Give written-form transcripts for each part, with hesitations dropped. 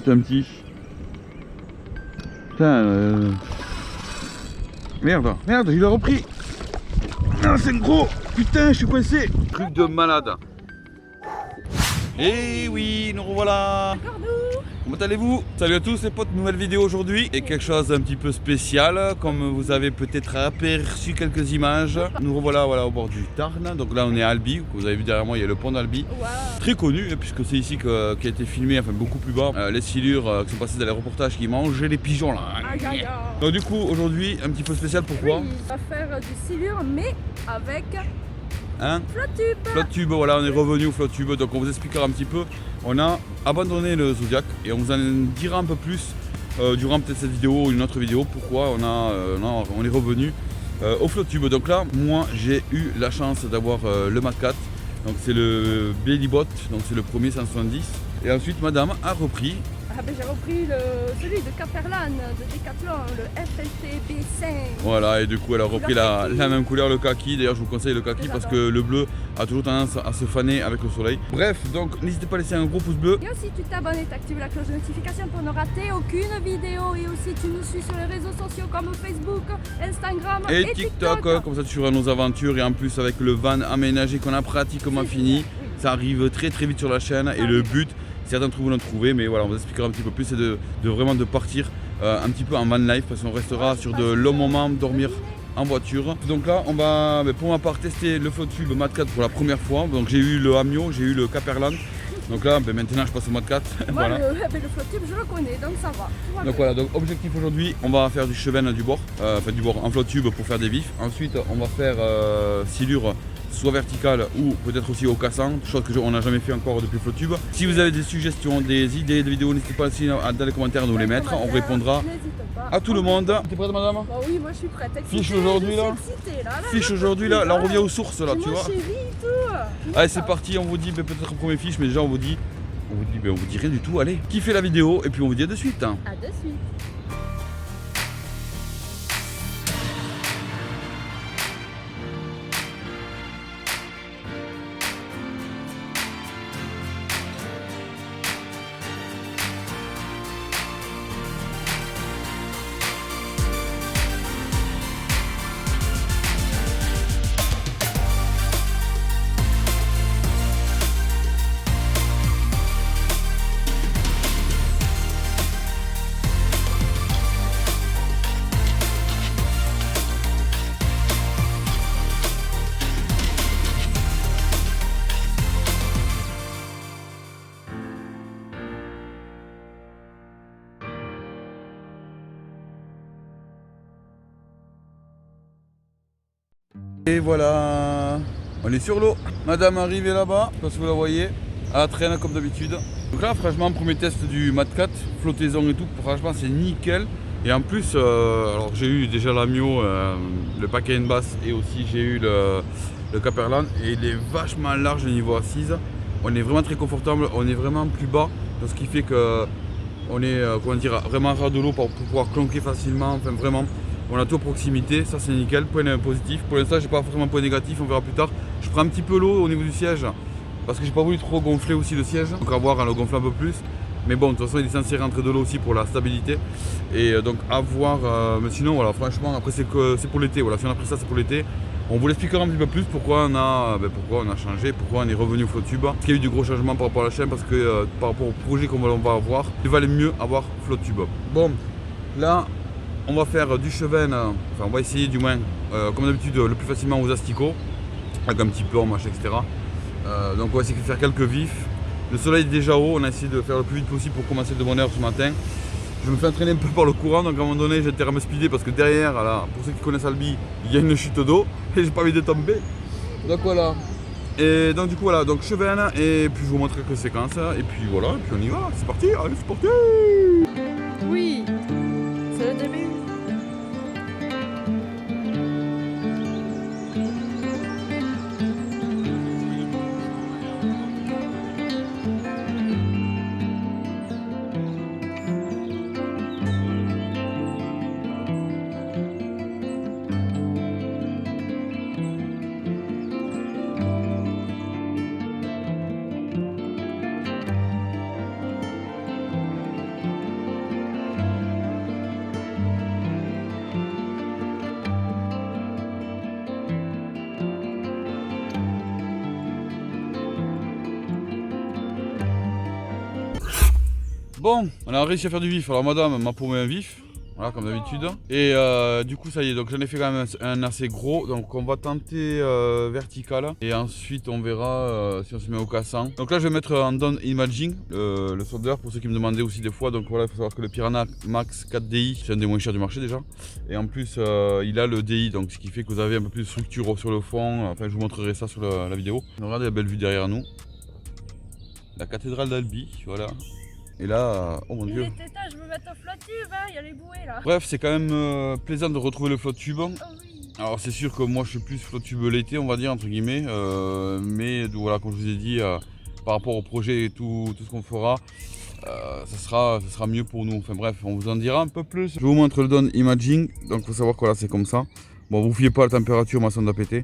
C'est un petit. Putain. Merde, merde, il a repris. Ah, c'est un gros. Putain, je suis coincé. Truc de malade. Et oui, nous revoilà. Comment allez-vous? Salut à tous les potes, nouvelle vidéo aujourd'hui et quelque chose d'un petit peu spécial. Comme vous avez peut-être aperçu quelques images, nous revoilà au bord du Tarn. Donc là on est à Albi, vous avez vu derrière moi il y a le pont d'Albi. Wow. Très connu puisque c'est ici qu'a été filmé, enfin beaucoup plus bas, les silures qui sont passées dans les reportages qui mangeaient les pigeons là. Aïe, aïe, aïe. Donc du coup aujourd'hui un petit peu spécial, pourquoi? Oui, on va faire du silure mais avec hein? Flottube. Flottube, voilà, on est revenu au Flottube, donc on vous expliquera un petit peu. On a abandonné le Zodiac et on vous en dira un peu plus durant peut-être cette vidéo ou une autre vidéo pourquoi on est revenu au Flottube. Donc là, moi j'ai eu la chance d'avoir le Mat 4, donc c'est le Bellybot, donc c'est le premier 170. Et ensuite madame a repris. Ah ben j'ai repris celui de Caperlan, de Decathlon, le FLT B5. Voilà, et du coup elle a repris la même couleur, le kaki. D'ailleurs je vous conseille le kaki parce que le bleu a toujours tendance à se faner avec le soleil. Bref, donc n'hésitez pas à laisser un gros pouce bleu. Et aussi tu t'abonnes et t'actives la cloche de notification pour ne rater aucune vidéo. Et aussi tu nous suis sur les réseaux sociaux comme Facebook, Instagram et TikTok. Comme ça tu suivras nos aventures et en plus avec le van aménagé qu'on a pratiquement fini, ça arrive très très vite sur la chaîne et le but, certains d'entre vous l'ont trouvé, mais voilà, on vous expliquera un petit peu plus, c'est de vraiment de partir un petit peu en van life parce qu'on restera sur de longs moments, dormir en voiture. Donc là, on va pour ma part tester le Flottube Mat 4 pour la première fois. Donc j'ai eu le Amio, j'ai eu le Caperlan. Donc là, maintenant je passe au Mat 4. Moi, voilà. le Flottube, je le connais, donc ça va. Donc voilà, donc objectif aujourd'hui, on va faire du cheven du bord, du bord en Flottube pour faire des vifs. Ensuite, on va faire silure soit verticale ou peut-être aussi au cassant, chose que on n'a jamais fait encore depuis Flottube. Si vous avez des suggestions, des idées de vidéos, n'hésitez pas aussi dans les commentaires de nous les mettre, on répondra à tout le monde. T'es prête madame? Bah oui, moi je suis prête. Fiche aujourd'hui là, fiche aujourd'hui là, on revient aux sources là, tu vois. Allez c'est parti, on vous dit peut-être premier fiche, mais déjà on vous dit rien du tout, allez, kiffez la vidéo et puis on vous dit à de suite. À de suite. Et voilà, on est sur l'eau. Madame arrivée là-bas, je sais pas si vous la voyez, à la traîne comme d'habitude. Donc là, franchement, premier test du Mat 4, flottaison et tout, franchement c'est nickel. Et en plus, alors j'ai eu déjà l'Amio, le paquet basse et aussi j'ai eu le Caperlan et il est vachement large au niveau assise. On est vraiment très confortable, on est vraiment plus bas, ce qui fait que on est vraiment ras de l'eau pour pouvoir clonquer facilement, enfin vraiment. On a tout à proximité, ça c'est nickel, point positif. Pour l'instant j'ai pas forcément point négatif, on verra plus tard. Je prends un petit peu l'eau au niveau du siège parce que j'ai pas voulu trop gonfler aussi le siège. Donc à voir, le gonfler un peu plus. Mais bon, de toute façon il est censé rentrer de l'eau aussi pour la stabilité. Et donc à voir, mais sinon voilà, franchement après c'est pour l'été, voilà, si on a pris ça c'est pour l'été. On vous l'expliquera un petit peu plus pourquoi on a changé, pourquoi on est revenu au Flottube. Parce qu'il y a eu du gros changement par rapport à la chaîne, parce que par rapport au projet qu'on va avoir, il valait mieux avoir Flottube. Bon, là on va faire du cheven, enfin on va essayer du moins, comme d'habitude, le plus facilement aux asticots, avec un petit peu en mâche, etc. Donc on va essayer de faire quelques vifs. Le soleil est déjà haut, on a essayé de faire le plus vite possible pour commencer de bonne heure ce matin. Je me fais entraîner un peu par le courant, donc à un moment donné j'ai intérêt à me speeder parce que derrière, là, pour ceux qui connaissent Albi, il y a une chute d'eau et j'ai pas envie de tomber. Donc voilà. Et donc du coup voilà, donc cheven et puis je vous montre quelques séquences et puis voilà, et puis on y va, c'est parti, allez c'est parti. Oui, c'est le début. Bon, on a réussi à faire du vif. Alors madame m'a paumé un vif. Voilà, comme d'habitude. Et du coup, ça y est, donc j'en ai fait quand même un assez gros. Donc on va tenter vertical. Et ensuite, on verra si on se met au cassant. Donc là, je vais mettre en down imaging le soldeur pour ceux qui me demandaient aussi des fois. Donc voilà, il faut savoir que le Piranha Max 4DI, c'est un des moins chers du marché déjà. Et en plus, il a le DI, donc ce qui fait que vous avez un peu plus de structure sur le fond. Enfin, je vous montrerai ça sur la vidéo. Regardez la belle vue derrière nous. La cathédrale d'Albi, voilà. Et là, oh mon dieu. Il était temps, je me mets au flotte tube, il y a les bouées là. Bref, c'est quand même plaisant de retrouver le flotte tube. Oh oui. Alors c'est sûr que moi je suis plus flotte tube l'été, on va dire, entre guillemets. Mais voilà, comme je vous ai dit, par rapport au projet et tout ce qu'on fera, ça sera mieux pour nous. Enfin bref, on vous en dira un peu plus. Je vous montre le down imaging. Donc il faut savoir que là c'est comme ça. Bon, vous fiez pas la température, ma sonde a pété.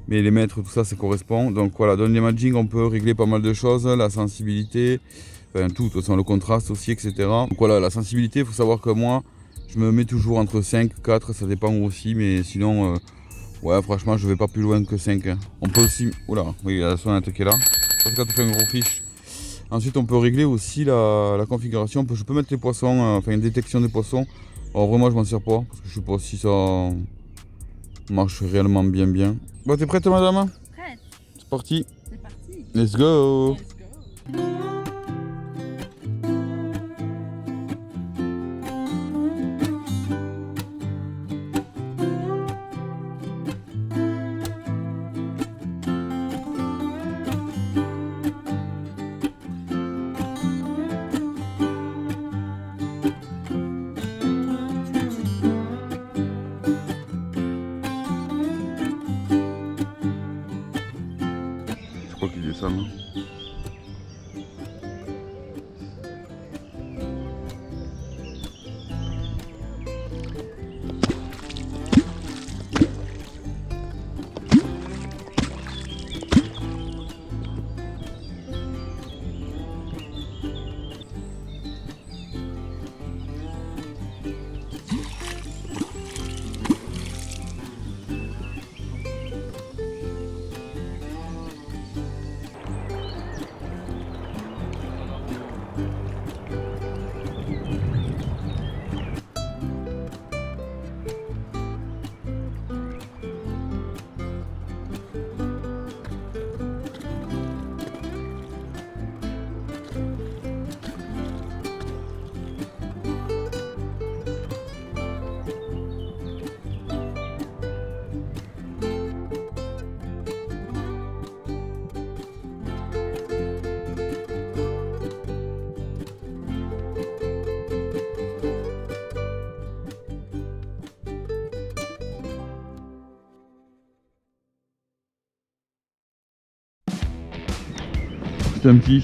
Mais les mètres, tout ça, ça correspond. Donc voilà, down imaging, on peut régler pas mal de choses. La sensibilité. Enfin tout, de toute façon le contraste aussi, etc. Donc voilà, la sensibilité, il faut savoir que moi, je me mets toujours entre 5, 4, ça dépend aussi, mais sinon, ouais, franchement, je vais pas plus loin que 5. Hein. On peut aussi, oula, oui, il y a la sonnette qui est là, ça c'est quand tu fais un gros fiche. Ensuite, on peut régler aussi la configuration, je peux mettre les poissons, enfin une détection des poissons. Alors vraiment, je m'en sers pas, parce que je sais pas si ça marche réellement bien. Bon, t'es prête, madame? Prête. C'est parti. C'est parti. Let's go. Let's go. Qu'il descend. C'est un petit.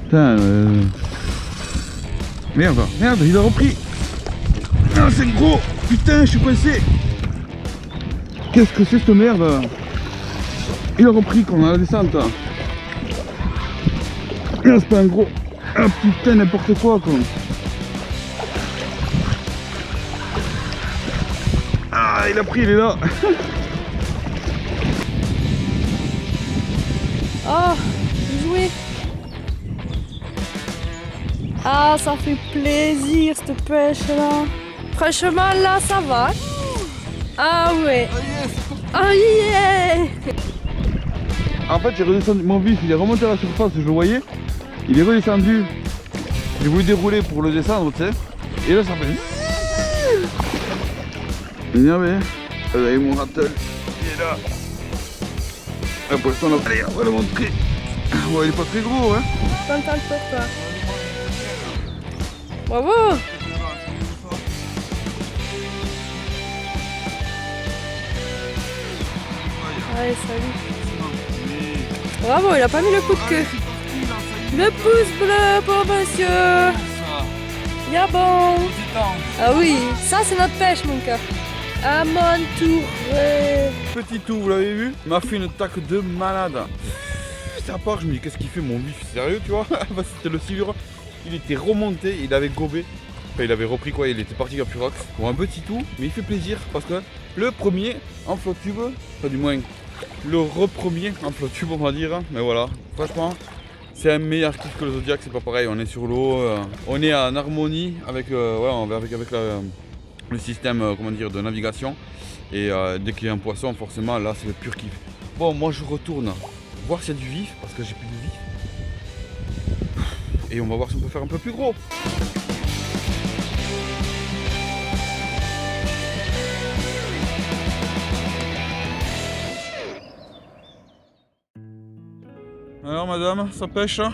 Putain, merde, il a repris. Ah, c'est gros. Putain, je suis coincé. Qu'est-ce que c'est cette merde? Il a repris qu'on a la descente. Ah, c'est pas un gros. Ah putain, n'importe quoi quoi. Ah, il a pris, il est là. Oh, jouer. Ah, ça fait plaisir cette pêche là. Franchement là, ça va. Ah ouais. Oh yeah. En fait, j'ai redescendu mon vif, il est remonté à la surface, je le voyais. Il est redescendu. J'ai voulu dérouler pour le descendre, tu sais. Et là, ça fait. Énervé. Allez, mon rattle, il est là. Le poisson là. Allez, on va le montrer. Ouais, il est pas très gros, hein. Contente pour toi. Bravo. Allez, salut. Bravo, il a pas mis le coup de queue. Le pouce bleu pour monsieur. Ya bon. Ah oui, ça c'est notre pêche mon cœur. Amontouré. Petit tout, vous l'avez vu? Il m'a fait une taque de malade. Ça part, je me dis qu'est-ce qu'il fait mon vif? Sérieux, tu vois? C'était le silure. Il était remonté, il avait gobé. Enfin, il avait repris quoi, il était parti à Purox pour un petit tout, mais il fait plaisir parce que le premier en flotte tube, enfin du moins le repremier en flotte tube on va dire, mais voilà, franchement c'est un meilleur kiff que le Zodiac, c'est pas pareil, on est sur l'eau, on est en harmonie avec, le système comment dire, de navigation et dès qu'il y a un poisson forcément là c'est le pur kiff. Bon moi je retourne voir s'il y a du vif parce que j'ai plus de vif et on va voir si on peut faire un peu plus gros. Alors madame, ça pêche? Ça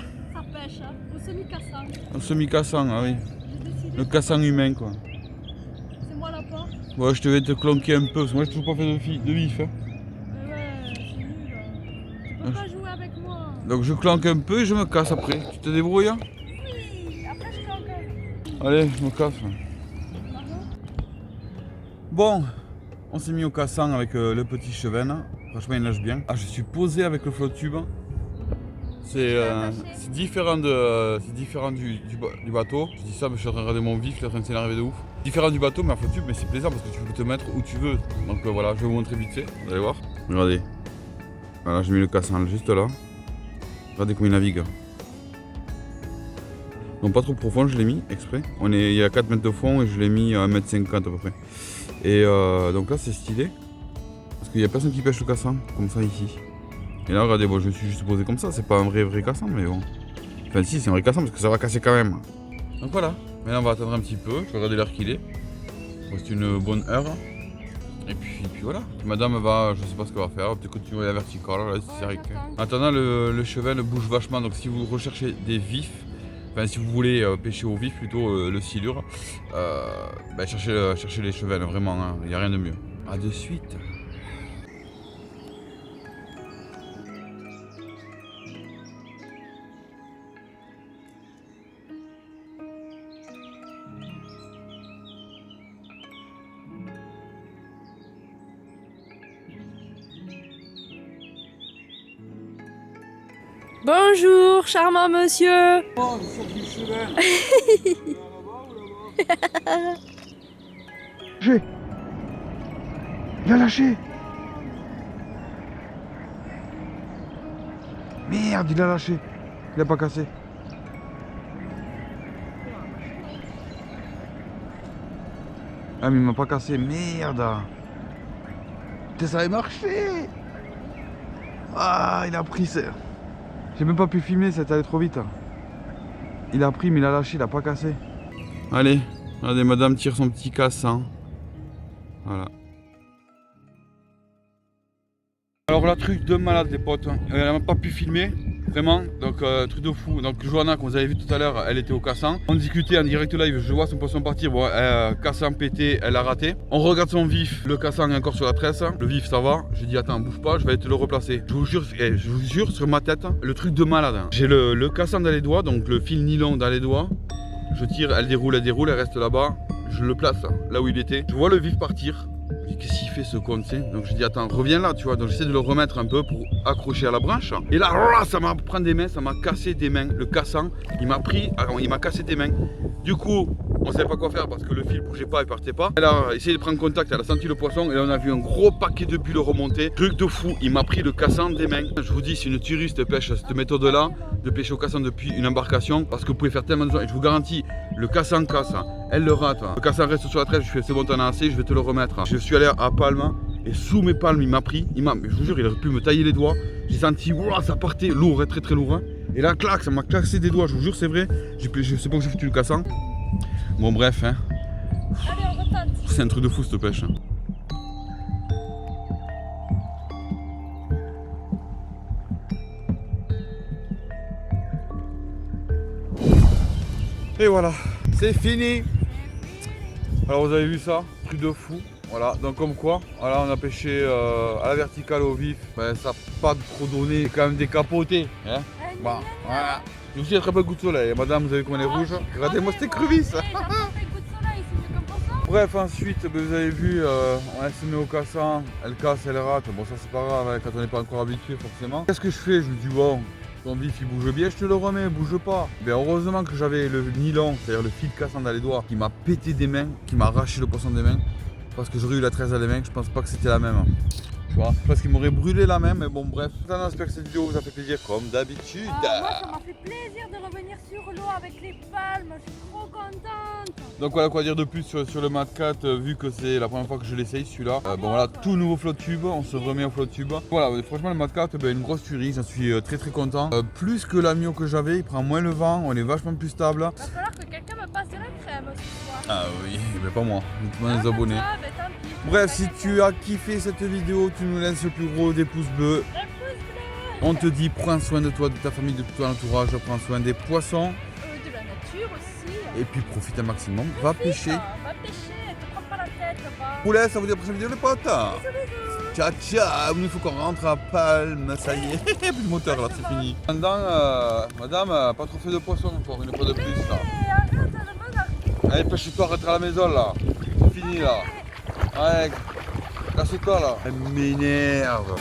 pêche, hein. Au semi-cassant. Un semi-cassant, ah oui. Le De... cassant humain quoi. C'est moi la porte. Ouais, je te vais te clonquer un peu parce que moi j'ai toujours pas fait de vif. Hein. Ouais, c'est nul. Tu peux pas jouer avec moi. Donc je clanque un peu et je me casse après. Tu te débrouilles? Hein? Oui, après je clanque. Allez, je me casse. Bon, on s'est mis au cassant avec le petit Cheven. Franchement il nage bien. Ah, je suis posé avec le flotte tube. C'est différent, du bateau. Je dis ça, mais je suis en train de regarder mon vif, je suis en train de s'énerver de ouf. Différent du bateau, mais à flotte tube, mais c'est plaisant parce que tu peux te mettre où tu veux. Donc voilà, je vais vous montrer vite fait, vous allez voir. Regardez. Voilà, j'ai mis le cassant juste là. Regardez comment il navigue. Donc pas trop profond, je l'ai mis exprès. Il y a 4 mètres de fond et je l'ai mis à 1,50 m à peu près. Et donc là, c'est stylé. Parce qu'il n'y a personne qui pêche le cassant, comme ça ici. Et là, regardez, bon, je me suis juste posé comme ça, c'est pas un vrai cassant, mais bon. Enfin, si, c'est un vrai cassant parce que ça va casser quand même. Donc voilà, maintenant on va attendre un petit peu, je vais regarder l'heure qu'il est. C'est une bonne heure. Et puis voilà. Madame va, je sais pas ce qu'elle va faire, peut-être continuer la verticale. Là, c'est vrai que... En attendant, le cheval bouge vachement, donc si vous recherchez des vifs, enfin si vous voulez pêcher au vif, plutôt le silure, cherchez les chevals, vraiment, il n'y a rien de mieux. A de suite. Bonjour, charmant monsieur. Oh, je sors du cheval. Il a lâché. Merde, il a lâché. Il a pas cassé. Ah mais il m'a pas cassé, merde. Putain, ça avait marché. Ah, il a pris ça. J'ai même pas pu filmer, ça est allé trop vite. Il a pris mais il a lâché, il a pas cassé. Allez, regardez, madame tire son petit cassant. Voilà. Alors la truc de malade les potes, elle n'a pas pu filmer, vraiment, donc truc de fou. Donc Johanna, comme vous avez vu tout à l'heure, elle était au cassant. On discutait en direct live, je vois son poisson partir, bon, cassant pété, elle a raté. On regarde son vif, le cassant est encore sur la tresse, le vif ça va. J'ai dit attends, bouge pas, je vais te le replacer. Je vous jure sur ma tête, le truc de malade. J'ai le cassant dans les doigts, donc le fil nylon dans les doigts. Je tire, elle déroule, elle reste là-bas. Je le place là où il était. Je vois le vif partir. Je dis qu'est-ce qu'il fait ce con, tu sais. Donc je dis attends, reviens là, tu vois. Donc j'essaie de le remettre un peu pour accrocher à la branche. Et là, ça m'a pris des mains, ça m'a cassé des mains. Le cassant, il m'a cassé des mains. Du coup, on ne savait pas quoi faire parce que le fil bougeait pas, il partait pas. Elle a essayé de prendre contact, elle a senti le poisson et là on a vu un gros paquet de bulles remonter. Truc de fou, il m'a pris le cassant des mains. Je vous dis, c'est une tuerie cette pêche, cette méthode-là, de pêcher au cassant depuis une embarcation parce que vous pouvez faire tellement de choses. Et je vous garantis, le cassant casse, elle le rate. Le cassant reste sur la tresse, je fais c'est bon, t'en as assez, je vais te le remettre. Je suis allé à Palme et sous mes palmes, il m'a pris. Je vous jure, il aurait pu me tailler les doigts. J'ai senti, wow, ça partait lourd, très lourd. Et là, clac, ça m'a cassé des doigts, je vous jure, c'est vrai. Je sais pas où j'ai foutu le cassant. Bon, bref, hein. Allez, on retente. C'est un truc de fou cette pêche. Et voilà, c'est fini. Alors vous avez vu ça, truc de fou. Voilà, donc comme quoi, voilà, on a pêché à la verticale au vif. Ben, ça n'a pas trop donné, quand même décapoté. Hein, bon, voilà. J'ai aussi un très beau coup de soleil. Madame, vous avez vu comment elle est rouge. Regardez-moi cette écrevisse. Bref, ensuite, vous avez vu, on se met au cassant, elle casse, elle rate. Bon, ça c'est pas grave, hein, quand on n'est pas encore habitué forcément. Qu'est-ce que je fais? Je me dis, bon, Ton vif il bouge bien, je te le remets, bouge pas. Mais heureusement que j'avais le nylon, c'est-à-dire le fil cassant dans les doigts, qui m'a pété des mains, qui m'a arraché le poisson des mains. Parce que j'aurais eu la 13 à les mains, je pense pas que c'était la même. Tu vois, parce qu'il m'aurait brûlé la main, mais bon bref. J'espère que cette vidéo vous a fait plaisir comme d'habitude. Moi ça m'a fait plaisir de revenir sur l'eau avec les palmes, je suis trop contente. Donc voilà quoi dire de plus sur le Mat 4 vu que c'est la première fois que je l'essaye celui-là. Bon voilà, tout nouveau flotte tube, on se remet au flotte tube. Voilà, franchement le Mat 4 une grosse tuerie, j'en suis très content. Plus que l'Amio que j'avais, il prend moins le vent, on est vachement plus stable. Il va falloir que quelqu'un me passe de la crème ce soir. Ah oui, mais pas moi, uniquement les abonnés. Ça, ben, tant pis. Bref, si tu as kiffé cette vidéo, tu nous laisses le plus gros des pouces bleus. On te dit prends soin de toi, de ta famille, de tout ton entourage, prends soin des poissons. De la nature aussi. Et puis profite un maximum, va pêcher. Va pêcher, te prends pas la tête, va. Je vous laisse, à vous dire à la prochaine vidéo les potes. Ciao ciao, il faut qu'on rentre à Palme, ça y est, plus de moteur là, c'est fini. Pendant, madame, pas trop fait de poisson encore, une fois de plus là. Arrête de me Allez, pêche-toi, rentre à la maison là, c'est fini là. Allez, casse-toi là. Elle m'énerve.